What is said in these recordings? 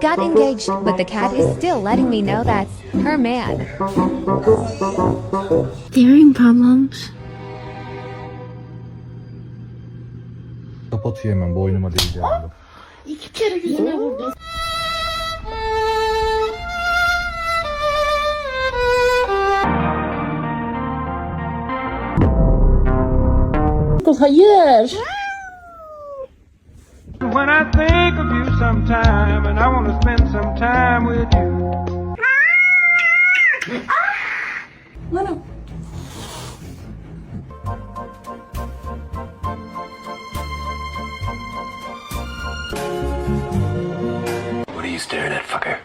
got engaged, but the cat is still letting me know that's her man. Hearing problems. Kapatıyor hemen boynuma değeceğim. İki kere yüzüme vurdu. Hayır. When I think of you sometime and I want to spend some time with you. Lana. What are you staring at, fucker?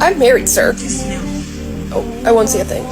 I'm married, sir. Oh, I won't see a thing.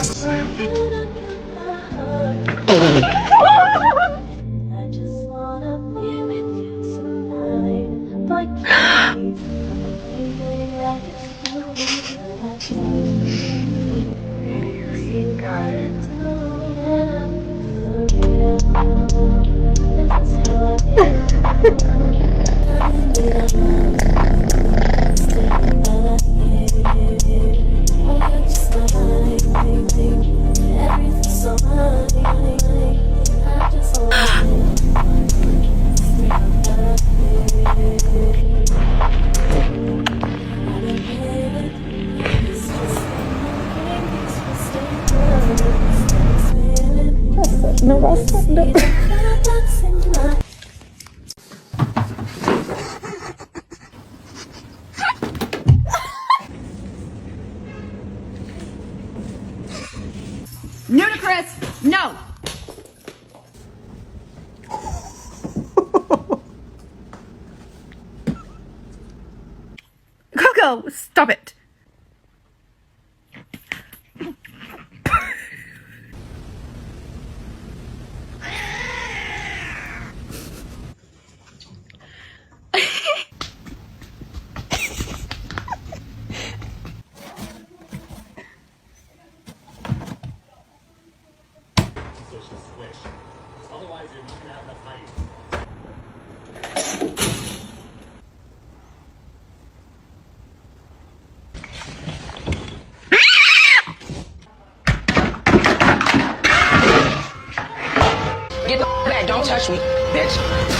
No, that's no. Ludicrous! No! Coco, stop it. Get the back, don't touch me, bitch.